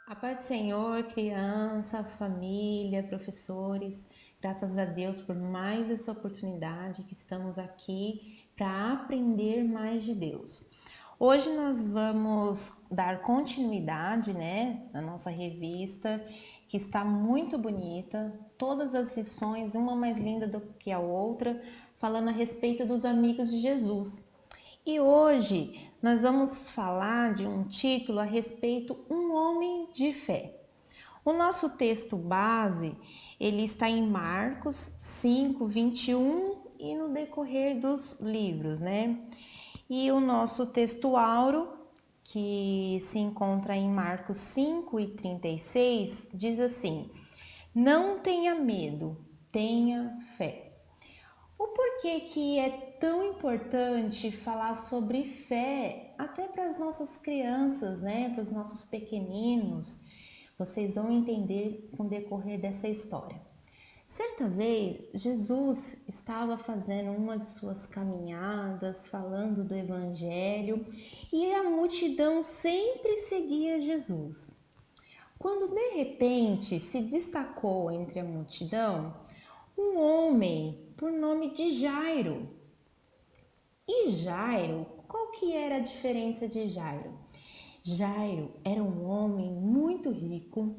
A paz do Senhor, criança, família, professores, graças a Deus por mais essa oportunidade que estamos aqui para aprender mais de Deus. Hoje nós vamos dar continuidade, na nossa revista, que está muito bonita, todas as lições, uma mais linda do que a outra, falando a respeito dos amigos de Jesus. E hoje nós vamos falar de um título a respeito um homem de fé. O nosso texto base, ele está em Marcos 5, 21 e no decorrer dos livros, E o nosso texto áureo, que se encontra em Marcos 5 e 36, diz assim: Não tenha medo, tenha fé. O porquê que é tão importante falar sobre fé até para as nossas crianças, para os nossos pequeninos, vocês vão entender com o decorrer dessa história. Certa vez, Jesus estava fazendo uma de suas caminhadas, falando do Evangelho, e a multidão sempre seguia Jesus. Quando de repente se destacou entre a multidão um homem por nome de Jairo. E Jairo, qual que era a diferença de Jairo? Jairo era um homem muito rico,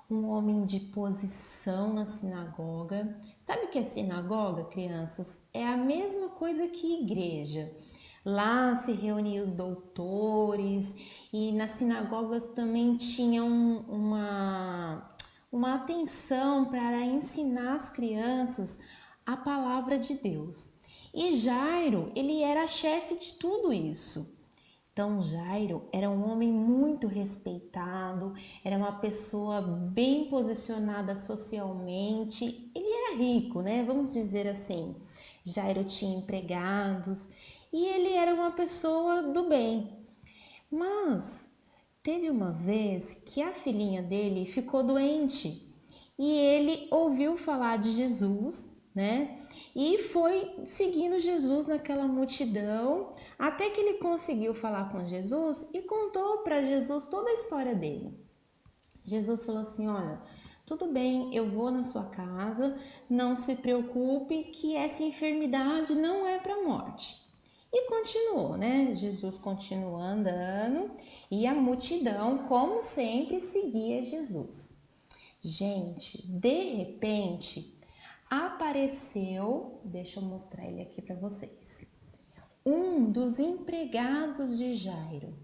um homem de posição na sinagoga. Sabe o que é sinagoga, crianças? É a mesma coisa que igreja. Lá se reuniam os doutores e nas sinagogas também tinham uma atenção para ensinar as crianças a palavra de Deus. E Jairo, ele era chefe de tudo isso. Então Jairo era um homem muito respeitado, era uma pessoa bem posicionada socialmente. Ele era rico, Vamos dizer assim. Jairo tinha empregados e ele era uma pessoa do bem. Mas teve uma vez que a filhinha dele ficou doente e ele ouviu falar de Jesus, E foi seguindo Jesus naquela multidão, até que ele conseguiu falar com Jesus e contou para Jesus toda a história dele. Jesus falou assim: olha, tudo bem, eu vou na sua casa, não se preocupe que essa enfermidade não é para a morte. E continuou, Jesus continuou andando e a multidão, como sempre, seguia Jesus. Gente, de repente, apareceu, deixa eu mostrar ele aqui para vocês, um dos empregados de Jairo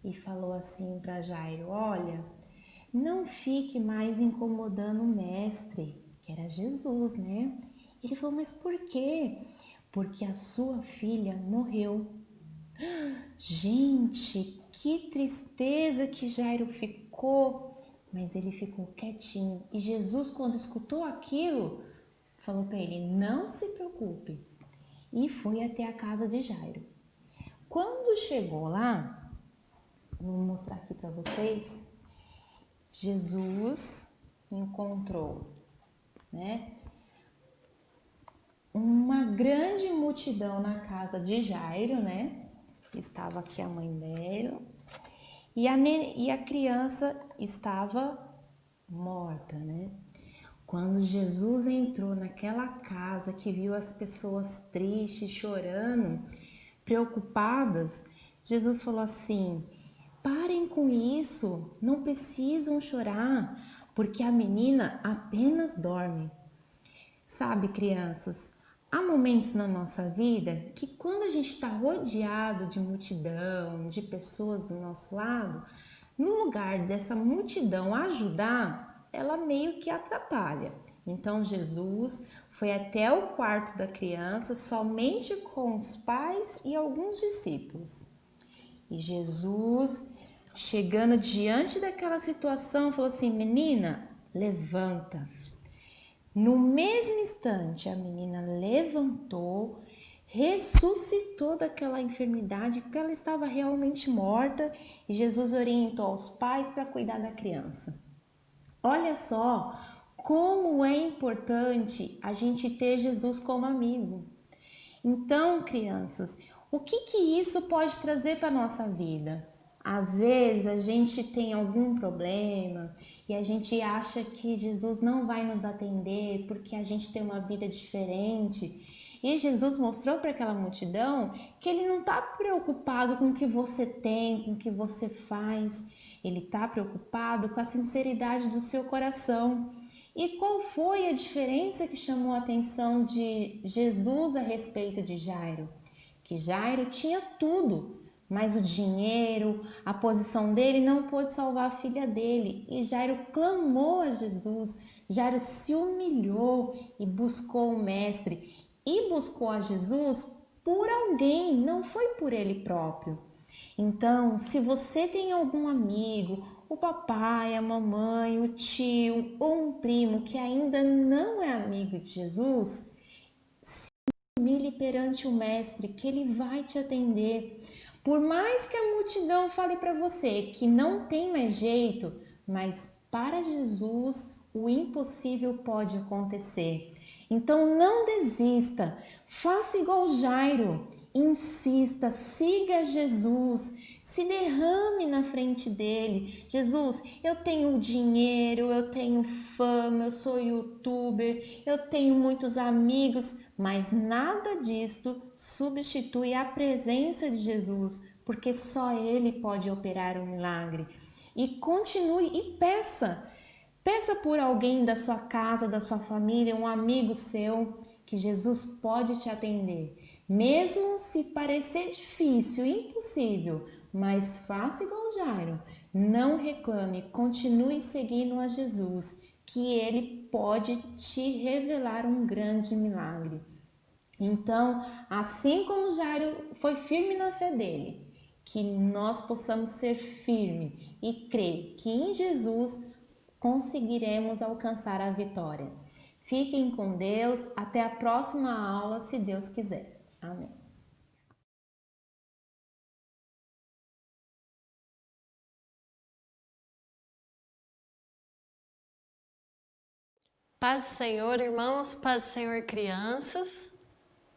e falou assim para Jairo: olha, não fique mais incomodando o mestre, que era Jesus, Ele falou: mas por quê? Porque a sua filha morreu. Gente, que tristeza que Jairo ficou, mas ele ficou quietinho. E Jesus, quando escutou aquilo, falou para ele: não se preocupe. E foi até a casa de Jairo. Quando chegou lá, vou mostrar aqui para vocês, Jesus encontrou, uma grande multidão na casa de Jairo, Estava aqui a mãe dela e a criança estava morta, Quando Jesus entrou naquela casa, que viu as pessoas tristes, chorando, preocupadas, Jesus falou assim: parem com isso, não precisam chorar, porque a menina apenas dorme. Sabe, crianças, há momentos na nossa vida que quando a gente está rodeado de multidão, de pessoas do nosso lado, no lugar dessa multidão ajudar, ela meio que atrapalha. Então Jesus foi até o quarto da criança somente com os pais e alguns discípulos. E Jesus, chegando diante daquela situação, falou assim: menina, levanta. No mesmo instante, a menina levantou, ressuscitou daquela enfermidade, porque ela estava realmente morta, e Jesus orientou aos pais para cuidar da criança. Olha só como é importante a gente ter Jesus como amigo. Então, crianças, o que isso pode trazer para a nossa vida? Às vezes a gente tem algum problema e a gente acha que Jesus não vai nos atender porque a gente tem uma vida diferente. E Jesus mostrou para aquela multidão que ele não está preocupado com o que você tem, com o que você faz. Ele está preocupado com a sinceridade do seu coração. E qual foi a diferença que chamou a atenção de Jesus a respeito de Jairo? Que Jairo tinha tudo, mas o dinheiro, a posição dele não pôde salvar a filha dele. E Jairo clamou a Jesus, Jairo se humilhou e buscou o mestre. E buscou a Jesus por alguém, não foi por ele próprio. Então, se você tem algum amigo, o papai, a mamãe, o tio ou um primo que ainda não é amigo de Jesus, humilhe perante o mestre, que ele vai te atender. Por mais que a multidão fale para você que não tem mais jeito, mas para Jesus o impossível pode acontecer. Então não desista, faça igual Jairo, insista, siga Jesus, se derrame na frente dele. Jesus, eu tenho dinheiro, eu tenho fama, eu sou youtuber, eu tenho muitos amigos, mas nada disto substitui a presença de Jesus, porque só ele pode operar um milagre. E continue e peça. Peça por alguém da sua casa, da sua família, um amigo seu, que Jesus pode te atender. Mesmo se parecer difícil, impossível, mas faça igual Jairo. Não reclame, continue seguindo a Jesus, que ele pode te revelar um grande milagre. Então, assim como Jairo foi firme na fé dele, que nós possamos ser firmes e crer que em Jesus conseguiremos alcançar a vitória. Fiquem com Deus, até a próxima aula, se Deus quiser. Amém. Paz do Senhor, irmãos, paz do Senhor, crianças.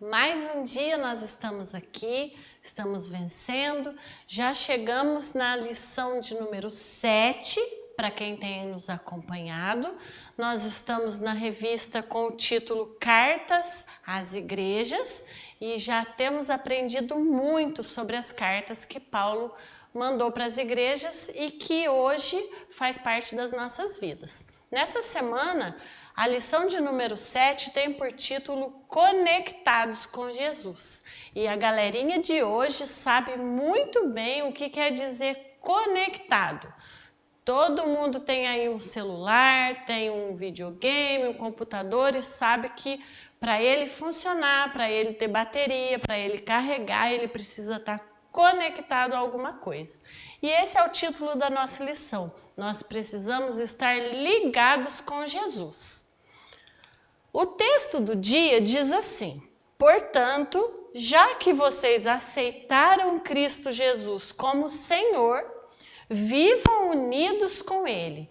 Mais um dia nós estamos aqui, estamos vencendo. Já chegamos na lição de número 7, para quem tem nos acompanhado. Nós estamos na revista com o título Cartas às Igrejas e já temos aprendido muito sobre as cartas que Paulo mandou para as igrejas e que hoje faz parte das nossas vidas. Nessa semana, a lição de número 7 tem por título Conectados com Jesus. E a galerinha de hoje sabe muito bem o que quer dizer conectado. Todo mundo tem aí um celular, tem um videogame, um computador e sabe que para ele funcionar, para ele ter bateria, para ele carregar, ele precisa estar conectado a alguma coisa. E esse é o título da nossa lição. Nós precisamos estar ligados com Jesus. O texto do dia diz assim: portanto, já que vocês aceitaram Cristo Jesus como Senhor, vivam unidos com Ele.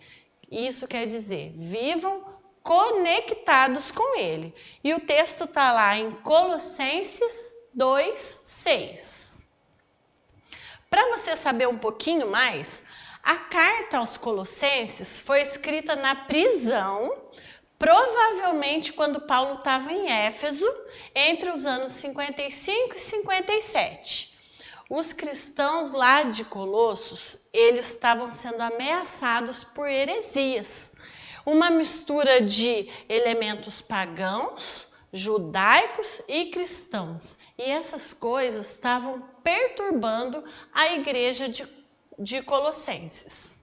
Isso quer dizer, vivam conectados com Ele. E o texto está lá em Colossenses 2:6. Para você saber um pouquinho mais, a carta aos Colossenses foi escrita na prisão, provavelmente quando Paulo estava em Éfeso, entre os anos 55 e 57. Os cristãos lá de Colossos, eles estavam sendo ameaçados por heresias, uma mistura de elementos pagãos, judaicos e cristãos. E essas coisas estavam perturbando a igreja de Colossenses.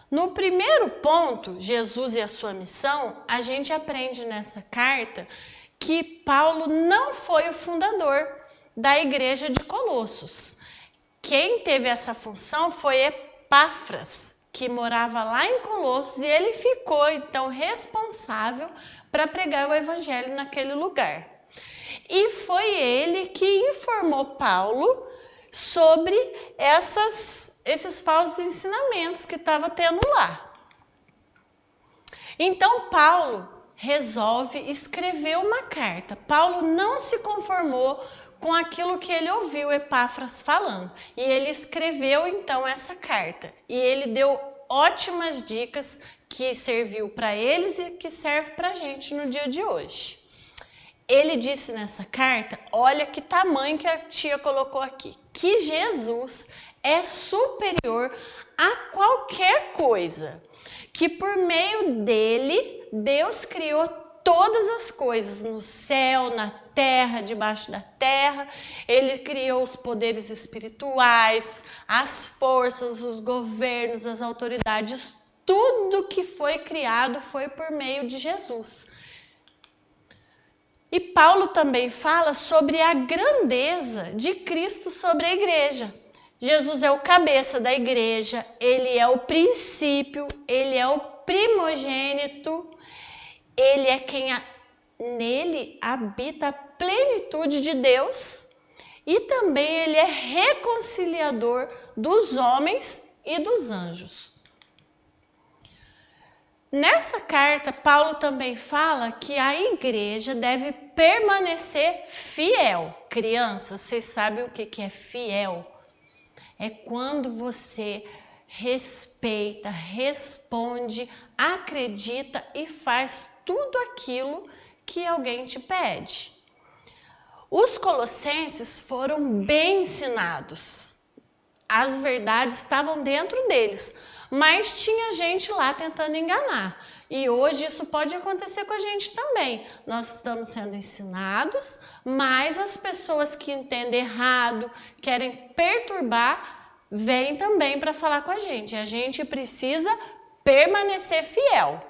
No primeiro ponto, Jesus e a sua missão, a gente aprende nessa carta que Paulo não foi o fundador da igreja de Colossos. Quem teve essa função foi Epáfras, que morava lá em Colossos, e ele ficou então responsável para pregar o evangelho naquele lugar. E foi ele que informou Paulo sobre esses falsos ensinamentos que estava tendo lá. Então Paulo resolve escrever uma carta. Paulo não se conformou com aquilo que ele ouviu Epáfras falando. E ele escreveu então essa carta. E ele deu ótimas dicas que serviu para eles e que serve para a gente no dia de hoje. Ele disse nessa carta, olha que tamanho que a tia colocou aqui, que Jesus é superior a qualquer coisa, que por meio dele, Deus criou todas as coisas no céu, na terra, debaixo da terra. Ele criou os poderes espirituais, as forças, os governos, as autoridades, tudo que foi criado foi por meio de Jesus. E Paulo também fala sobre a grandeza de Cristo sobre a igreja. Jesus é o cabeça da igreja, ele é o princípio, ele é o primogênito, ele é quem nele habita a plenitude de Deus e também ele é reconciliador dos homens e dos anjos. Nessa carta, Paulo também fala que a igreja deve permanecer fiel. Crianças, vocês sabem o que é fiel? É quando você respeita, responde, acredita e faz tudo aquilo que alguém te pede. Os colossenses foram bem ensinados. As verdades estavam dentro deles, mas tinha gente lá tentando enganar. E hoje isso pode acontecer com a gente também. Nós estamos sendo ensinados, mas as pessoas que entendem errado, querem perturbar, vêm também para falar com a gente. A gente precisa permanecer fiel.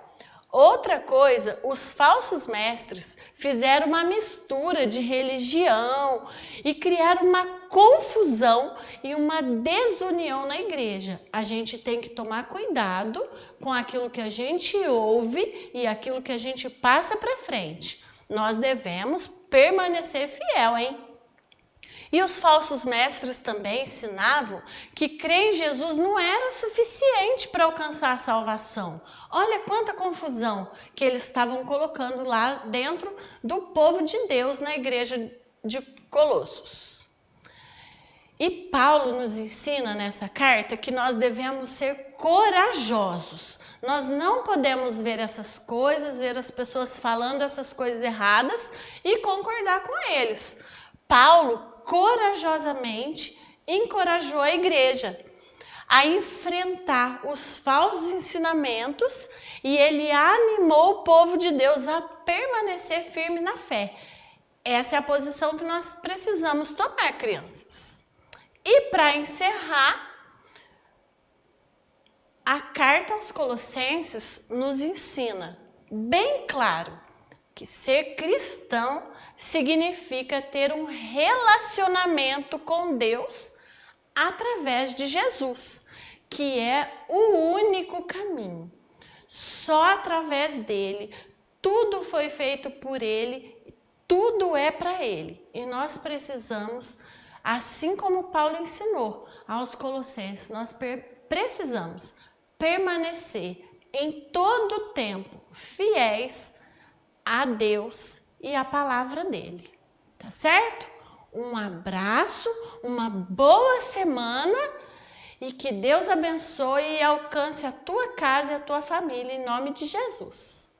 Outra coisa, os falsos mestres fizeram uma mistura de religião e criaram uma confusão e uma desunião na igreja. A gente tem que tomar cuidado com aquilo que a gente ouve e aquilo que a gente passa para frente. Nós devemos permanecer fiel, hein? E os falsos mestres também ensinavam que crer em Jesus não era suficiente para alcançar a salvação. Olha quanta confusão que eles estavam colocando lá dentro do povo de Deus na igreja de Colossos. E Paulo nos ensina nessa carta que nós devemos ser corajosos. Nós não podemos ver essas coisas, ver as pessoas falando essas coisas erradas e concordar com eles. Paulo corajosamente encorajou a igreja a enfrentar os falsos ensinamentos e ele animou o povo de Deus a permanecer firme na fé. Essa é a posição que nós precisamos tomar, crianças. E para encerrar, a carta aos Colossenses nos ensina bem claro que ser cristão significa ter um relacionamento com Deus através de Jesus, que é o único caminho. Só através dele, tudo foi feito por ele, tudo é para ele. E nós precisamos, assim como Paulo ensinou aos Colossenses, nós precisamos permanecer em todo o tempo fiéis a Deus e a palavra dele, tá certo? Um abraço, uma boa semana e que Deus abençoe e alcance a tua casa e a tua família em nome de Jesus.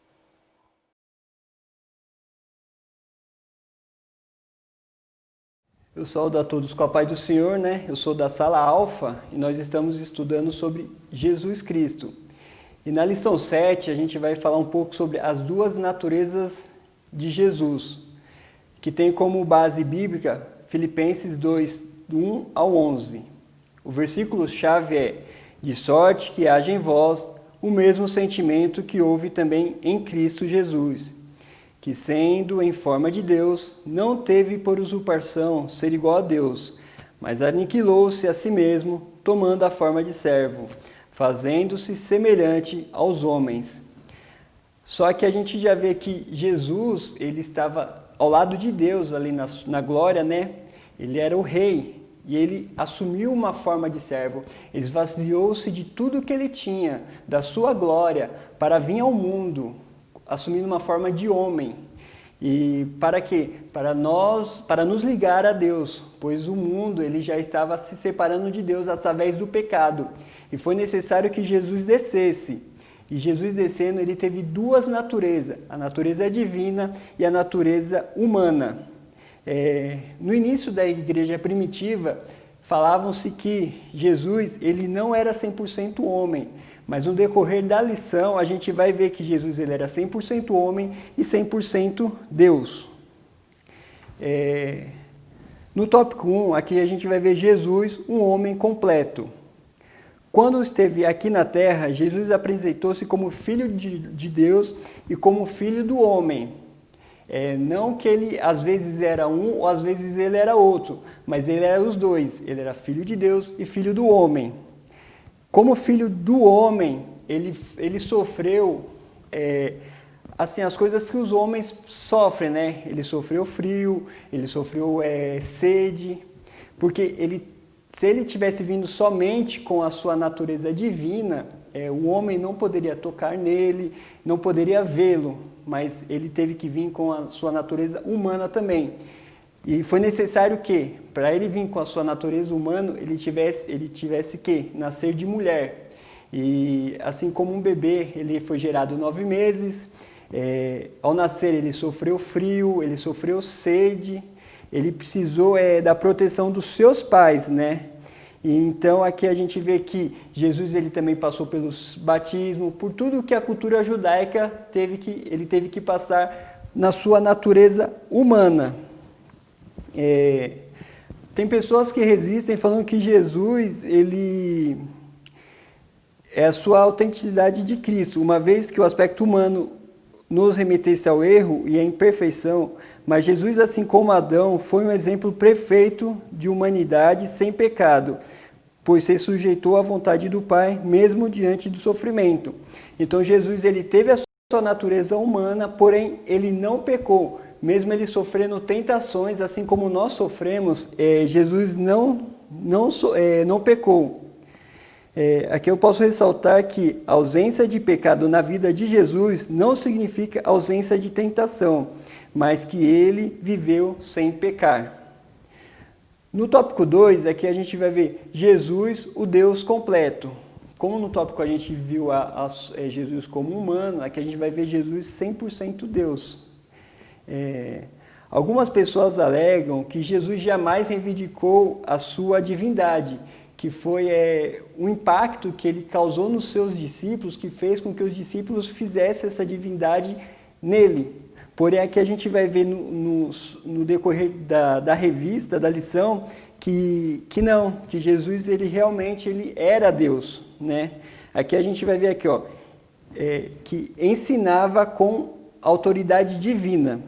Eu saúdo a todos com a paz do Senhor, né? Eu sou da Sala Alfa e nós estamos estudando sobre Jesus Cristo. E na lição 7 a gente vai falar um pouco sobre as duas naturezas de Jesus, que tem como base bíblica Filipenses 2, do 1 ao 11. O versículo-chave é: de sorte que haja em vós o mesmo sentimento que houve também em Cristo Jesus, que sendo em forma de Deus, não teve por usurpação ser igual a Deus, mas aniquilou-se a si mesmo, tomando a forma de servo, fazendo-se semelhante aos homens. Só que a gente já vê que Jesus, ele estava ao lado de Deus ali na glória, né? Ele era o rei e ele assumiu uma forma de servo. Ele esvaziou-se de tudo que ele tinha, da sua glória, para vir ao mundo, assumindo uma forma de homem. E para quê? Para nos ligar a Deus, pois o mundo ele já estava se separando de Deus através do pecado. E foi necessário que Jesus descesse. E Jesus descendo, ele teve duas naturezas, a natureza divina e a natureza humana. No início da igreja primitiva, falavam-se que Jesus ele não era 100% homem, mas no decorrer da lição, a gente vai ver que Jesus ele era 100% homem e 100% Deus. No tópico 1, aqui a gente vai ver Jesus, um homem completo. Quando esteve aqui na terra, Jesus apresentou-se como filho de Deus e como filho do homem. Não que ele às vezes era um ou às vezes ele era outro, mas ele era os dois. Ele era filho de Deus e filho do homem. Como filho do homem, ele sofreu assim, as coisas que os homens sofrem, né? Ele sofreu frio, ele sofreu sede, porque se ele tivesse vindo somente com a sua natureza divina, o homem não poderia tocar nele, não poderia vê-lo, mas ele teve que vir com a sua natureza humana também. E foi necessário que, para ele vir com a sua natureza humana, ele tivesse que nascer de mulher. E assim como um bebê, ele foi gerado 9 meses, ao nascer ele sofreu frio, ele sofreu sede, ele precisou da proteção dos seus pais, né? E então aqui a gente vê que Jesus ele também passou pelos batismos, por tudo que a cultura judaica ele teve que passar na sua natureza humana. Tem pessoas que resistem falando que Jesus ele é a sua autenticidade de Cristo, uma vez que o aspecto humano nos remetesse ao erro e à imperfeição, mas Jesus, assim como Adão, foi um exemplo perfeito de humanidade sem pecado, pois se sujeitou à vontade do Pai, mesmo diante do sofrimento. Então Jesus ele teve a sua natureza humana, porém ele não pecou, mesmo ele sofrendo tentações, assim como nós sofremos, Jesus não pecou. Aqui eu posso ressaltar que a ausência de pecado na vida de Jesus não significa ausência de tentação, mas que ele viveu sem pecar. No tópico 2, aqui a gente vai ver Jesus, o Deus completo. Como no tópico a gente viu Jesus como humano, aqui a gente vai ver Jesus 100% Deus. Algumas pessoas alegam que Jesus jamais reivindicou a sua divindade, que foi o impacto que ele causou nos seus discípulos, que fez com que os discípulos fizessem essa divindade nele. Porém, aqui a gente vai ver no decorrer da revista, da lição, que Jesus ele realmente era Deus, né? Aqui a gente vai ver aqui, que ensinava com autoridade divina.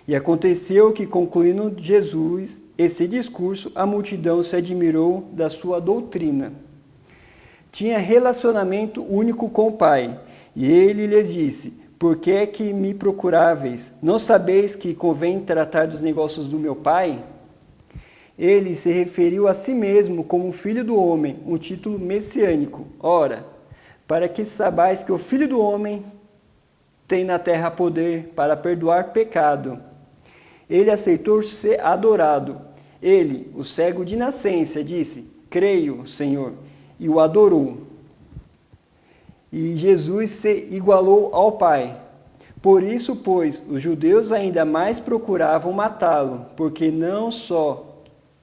E aconteceu que, concluindo Jesus esse discurso, a multidão se admirou da sua doutrina. Tinha relacionamento único com o Pai, e ele lhes disse: por que é que me procuráveis? Não sabeis que convém tratar dos negócios do meu Pai? Ele se referiu a si mesmo como Filho do Homem, um título messiânico. Ora, para que saibais que o Filho do Homem tem na terra poder para perdoar pecado. Ele aceitou ser adorado. Ele, o cego de nascença, disse: creio, Senhor, e o adorou. E Jesus se igualou ao Pai. Por isso, pois, os judeus ainda mais procuravam matá-lo, porque não só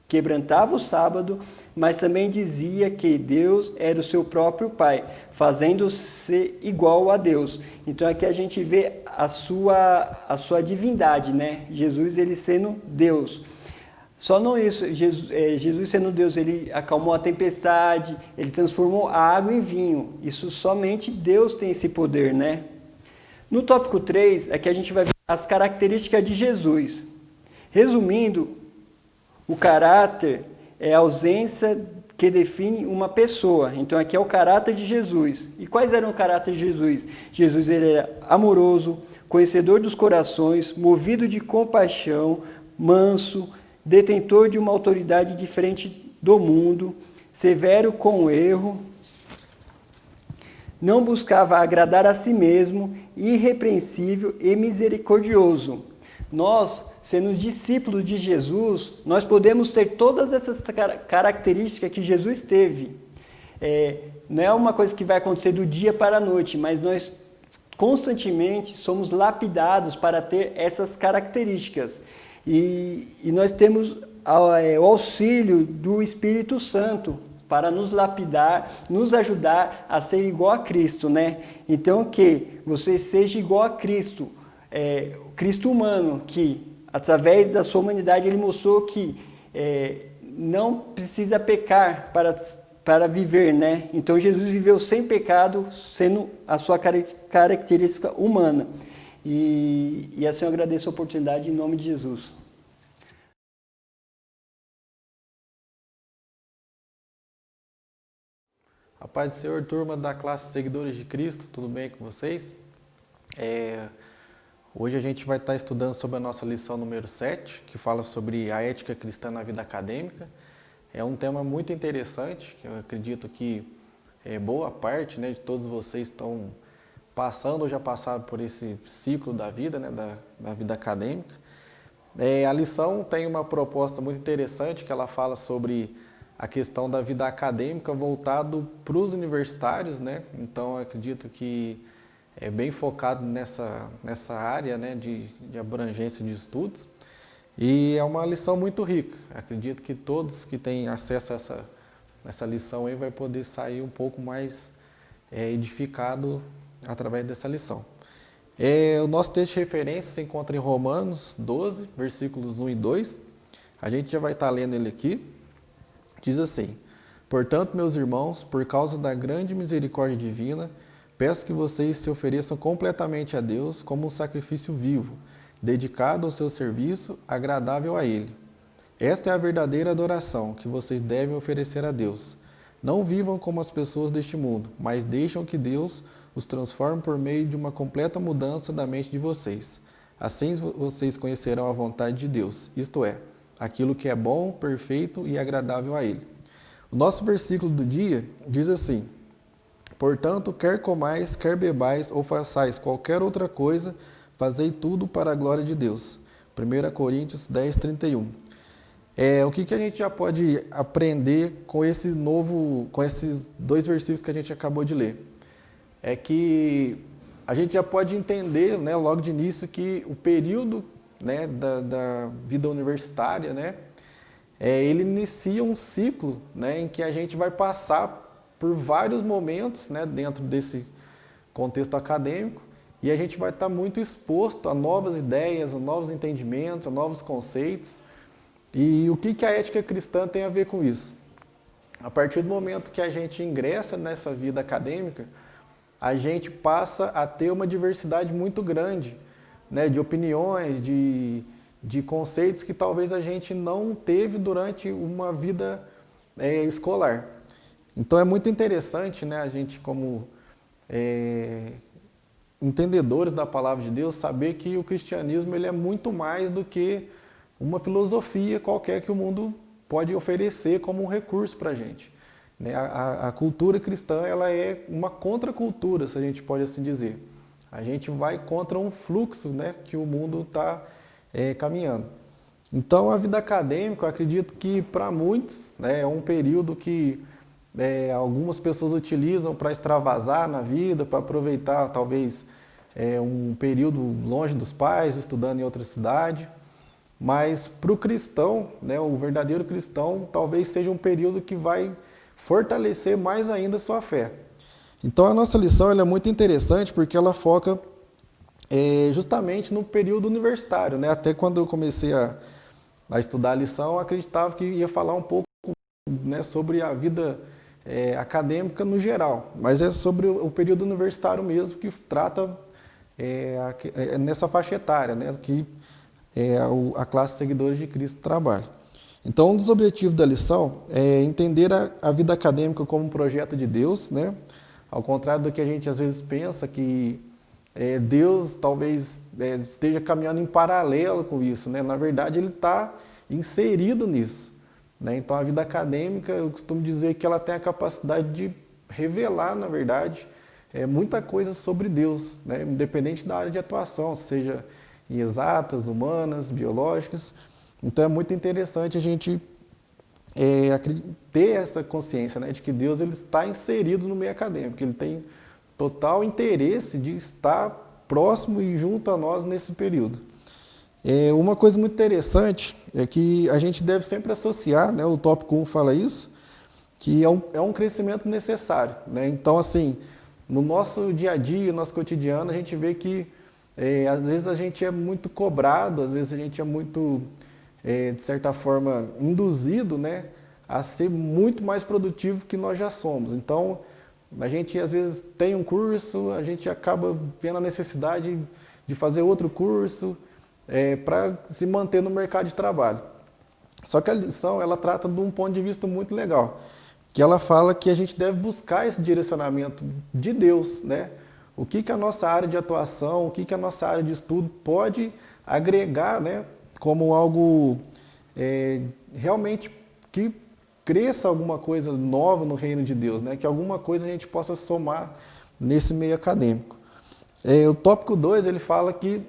quebrantava o sábado, mas também dizia que Deus era o seu próprio Pai, fazendo-se igual a Deus. Então aqui a gente vê a sua divindade, né? Jesus ele sendo Deus. Só não isso, Jesus sendo Deus, ele acalmou a tempestade, ele transformou a água em vinho. Isso somente Deus tem esse poder, né? No tópico 3, aqui a gente vai ver as características de Jesus. Resumindo, o caráter é a ausência que define uma pessoa. Então aqui é o caráter de Jesus. E quais eram o caráter de Jesus? Jesus ele era amoroso, conhecedor dos corações, movido de compaixão, manso, detentor de uma autoridade diferente do mundo, severo com o erro, não buscava agradar a si mesmo, irrepreensível e misericordioso. Nós, sendo discípulos de Jesus, nós podemos ter todas essas características que Jesus teve. Não é uma coisa que vai acontecer do dia para a noite, mas nós constantemente somos lapidados para ter essas características. E nós temos o auxílio do Espírito Santo para nos lapidar, nos ajudar a ser igual a Cristo, né? Então, que você seja igual a Cristo, o Cristo humano, que através da sua humanidade ele mostrou que não precisa pecar para viver, né? Então Jesus viveu sem pecado, sendo a sua característica humana. E assim eu agradeço a oportunidade em nome de Jesus. A paz do Senhor, turma da classe Seguidores de Cristo, tudo bem com vocês? Hoje a gente vai estar estudando sobre a nossa lição número 7, que fala sobre a ética cristã na vida acadêmica. É um tema muito interessante, que eu acredito que boa parte, né, de todos vocês estão passando ou já passaram por esse ciclo da vida, né, da vida acadêmica. A lição tem uma proposta muito interessante, que ela fala sobre a questão da vida acadêmica voltado para os universitários, né? Então, eu acredito que é bem focado nessa área, né, de abrangência de estudos. E é uma lição muito rica. Acredito que todos que têm acesso a essa lição aí vai poder sair um pouco mais edificado através dessa lição. O nosso texto de referência se encontra em Romanos 12, versículos 1 e 2. A gente já vai estar lendo ele aqui. Diz assim: portanto, meus irmãos, por causa da grande misericórdia divina, peço que vocês se ofereçam completamente a Deus como um sacrifício vivo, dedicado ao seu serviço, agradável a Ele. Esta é a verdadeira adoração que vocês devem oferecer a Deus. Não vivam como as pessoas deste mundo, mas deixam que Deus os transforme por meio de uma completa mudança da mente de vocês. Assim vocês conhecerão a vontade de Deus, isto é, aquilo que é bom, perfeito e agradável a Ele. O nosso versículo do dia diz assim: portanto, quer comais, quer bebais ou façais qualquer outra coisa, fazei tudo para a glória de Deus. 1 Coríntios 10, 31. O que a gente já pode aprender com esses dois versículos que a gente acabou de ler? É que a gente já pode entender, né, logo de início, que o período, né, da vida universitária, né, ele inicia um ciclo, né, em que a gente vai passar por vários momentos, né, dentro desse contexto acadêmico, e a gente vai estar muito exposto a novas ideias, a novos entendimentos, a novos conceitos. E o que a ética cristã tem a ver com isso? A partir do momento que a gente ingressa nessa vida acadêmica, a gente passa a ter uma diversidade muito grande, né, de opiniões, de conceitos que talvez a gente não teve durante uma vida escolar. Então é muito interessante, né, a gente como entendedores da palavra de Deus saber que o cristianismo ele é muito mais do que uma filosofia qualquer que o mundo pode oferecer como um recurso para a gente. A cultura cristã ela é uma contracultura, se a gente pode assim dizer. A gente vai contra um fluxo, né, que o mundo está caminhando. Então, a vida acadêmica, eu acredito que para muitos, né, é um período que algumas pessoas utilizam para extravasar na vida, para aproveitar talvez um período longe dos pais, estudando em outra cidade. Mas para o cristão, né, o verdadeiro cristão, talvez seja um período que vai fortalecer mais ainda a sua fé. Então a nossa lição ela é muito interessante porque ela foca justamente no período universitário, né? Até quando eu comecei a estudar a lição, eu acreditava que ia falar um pouco, né, sobre a vida acadêmica no geral, mas é sobre o período universitário mesmo que trata nessa faixa etária, né, que a classe Seguidores de Cristo trabalha. Então, um dos objetivos da lição é entender a vida acadêmica como um projeto de Deus, né? Ao contrário do que a gente às vezes pensa, que Deus talvez esteja caminhando em paralelo com isso, né? Na verdade, Ele está inserido nisso, né? Então, a vida acadêmica, eu costumo dizer que ela tem a capacidade de revelar, na verdade, muita coisa sobre Deus, né? Independente da área de atuação, seja em exatas, humanas, biológicas. Então é muito interessante a gente ter essa consciência, né, de que Deus ele está inserido no meio acadêmico, ele tem total interesse de estar próximo e junto a nós nesse período. Uma coisa muito interessante é que a gente deve sempre associar, né, o tópico 1 fala isso, que é um crescimento necessário, né? Então, assim, no nosso dia a dia, no nosso cotidiano, a gente vê que às vezes a gente é muito cobrado, às vezes a gente é muito, de certa forma, induzido, né, a ser muito mais produtivo que nós já somos. Então, a gente às vezes tem um curso, a gente acaba vendo a necessidade de fazer outro curso para se manter no mercado de trabalho. Só que a lição ela trata de um ponto de vista muito legal, que ela fala que a gente deve buscar esse direcionamento de Deus, né? O que a nossa área de atuação, o que a nossa área de estudo pode agregar, né, como algo realmente que cresça alguma coisa nova no reino de Deus, né? Que alguma coisa a gente possa somar nesse meio acadêmico. O tópico 2, ele fala que,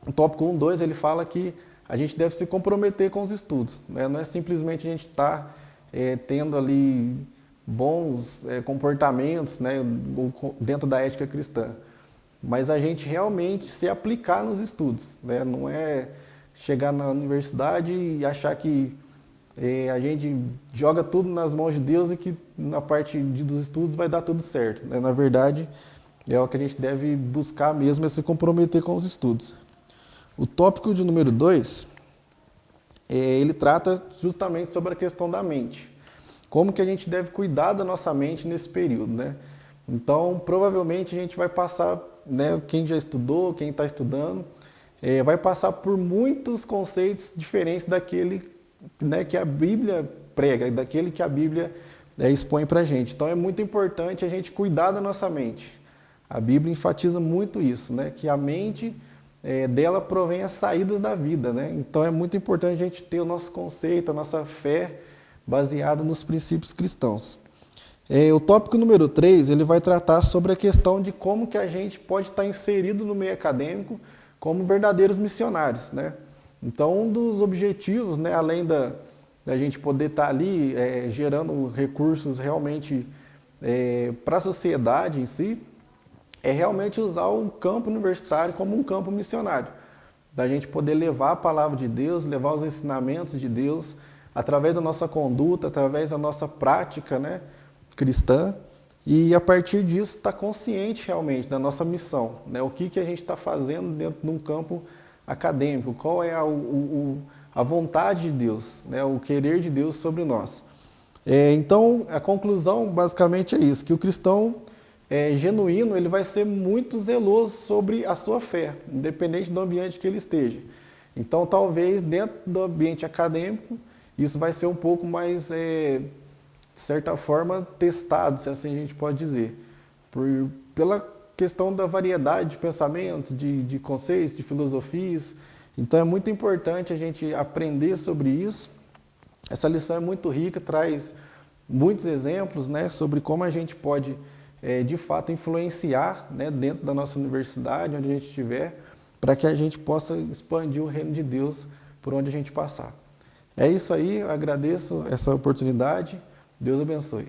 o tópico 1, 2, ele fala que a gente deve se comprometer com os estudos, né? Não é simplesmente a gente estar tendo ali bons comportamentos, né, dentro da ética cristã, mas a gente realmente se aplicar nos estudos, né? Não é chegar na universidade e achar que a gente joga tudo nas mãos de Deus e que na parte dos estudos vai dar tudo certo, né? Na verdade, é o que a gente deve buscar mesmo, é se comprometer com os estudos. O tópico de número 2, ele trata justamente sobre a questão da mente. Como que a gente deve cuidar da nossa mente nesse período, né? Então, provavelmente a gente vai passar, né, quem já estudou, quem está estudando, vai passar por muitos conceitos diferentes daquele, né, que a Bíblia prega, daquele que a Bíblia expõe para a gente. Então, é muito importante a gente cuidar da nossa mente. A Bíblia enfatiza muito isso, né, que a mente dela provém as saídas da vida, né? Então, é muito importante a gente ter o nosso conceito, a nossa fé baseada nos princípios cristãos. O tópico número 3, ele vai tratar sobre a questão de como que a gente pode estar inserido no meio acadêmico como verdadeiros missionários, né? Então, um dos objetivos, né, além da gente poder estar ali gerando recursos realmente para a sociedade em si, é realmente usar o campo universitário como um campo missionário, da gente poder levar a palavra de Deus, levar os ensinamentos de Deus, através da nossa conduta, através da nossa prática, né, cristã, e a partir disso estar consciente realmente da nossa missão, né, o que a gente está fazendo dentro de um campo acadêmico, qual é a vontade de Deus, né, o querer de Deus sobre nós. Então, a conclusão basicamente é isso, que o cristão genuíno, ele vai ser muito zeloso sobre a sua fé, independente do ambiente que ele esteja. Então, talvez dentro do ambiente acadêmico, isso vai ser um pouco mais, de certa forma, testado, se assim a gente pode dizer, pela questão da variedade de pensamentos, de conceitos, de filosofias. Então, é muito importante a gente aprender sobre isso. Essa lição é muito rica, traz muitos exemplos, né, sobre como a gente pode, de fato, influenciar, né, dentro da nossa universidade, onde a gente estiver, para que a gente possa expandir o reino de Deus por onde a gente passar. É isso aí, eu agradeço essa oportunidade. Deus abençoe.